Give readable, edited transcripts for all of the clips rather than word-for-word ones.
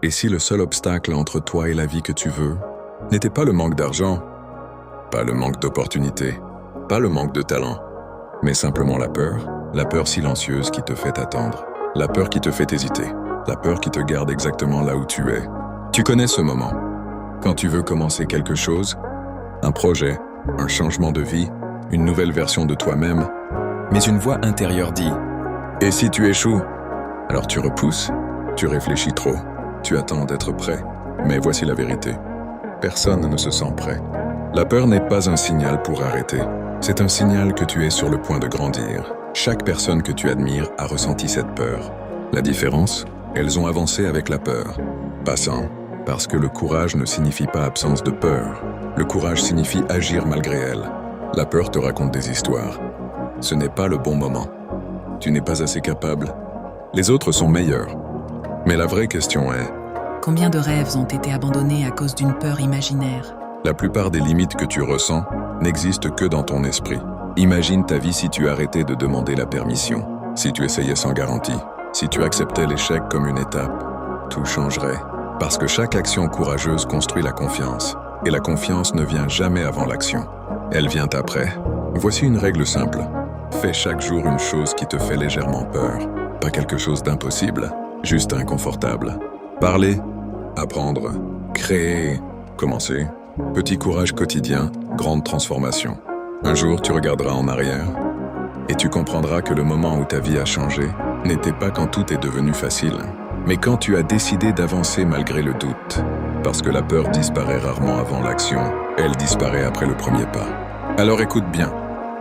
Et si le seul obstacle entre toi et la vie que tu veux n'était pas le manque d'argent, pas le manque d'opportunités, pas le manque de talent, mais simplement la peur silencieuse qui te fait attendre, la peur qui te fait hésiter, la peur qui te garde exactement là où tu es. Tu connais ce moment, quand tu veux commencer quelque chose, un projet, un changement de vie, une nouvelle version de toi-même, mais une voix intérieure dit « Et si tu échoues ?» Alors tu repousses, tu réfléchis trop, tu attends d'être prêt, mais voici la vérité. Personne ne se sent prêt. La peur n'est pas un signal pour arrêter, c'est un signal que tu es sur le point de grandir. Chaque personne que tu admires a ressenti cette peur. La différence, elles ont avancé avec la peur. Pas sans, parce que le courage ne signifie pas absence de peur. Le courage signifie agir malgré elle. La peur te raconte des histoires. Ce n'est pas le bon moment. Tu n'es pas assez capable. Les autres sont meilleurs. Mais la vraie question est... Combien de rêves ont été abandonnés à cause d'une peur imaginaire? La plupart des limites que tu ressens n'existent que dans ton esprit. Imagine ta vie si tu arrêtais de demander la permission, si tu essayais sans garantie, si tu acceptais l'échec comme une étape. Tout changerait, parce que chaque action courageuse construit la confiance, et la confiance ne vient jamais avant l'action. Elle vient après. Voici une règle simple. Fais chaque jour une chose qui te fait légèrement peur. Pas quelque chose d'impossible, juste inconfortable. Parler, apprendre, créer, commencer. Petit courage quotidien, grande transformation. Un jour, tu regarderas en arrière et tu comprendras que le moment où ta vie a changé n'était pas quand tout est devenu facile, mais quand tu as décidé d'avancer malgré le doute. Parce que la peur disparaît rarement avant l'action, elle disparaît après le premier pas. Alors écoute bien,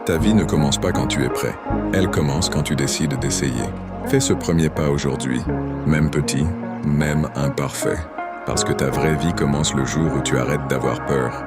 ta vie ne commence pas quand tu es prêt, elle commence quand tu décides d'essayer. Fais ce premier pas aujourd'hui, même petit, même imparfait. Parce que ta vraie vie commence le jour où tu arrêtes d'avoir peur.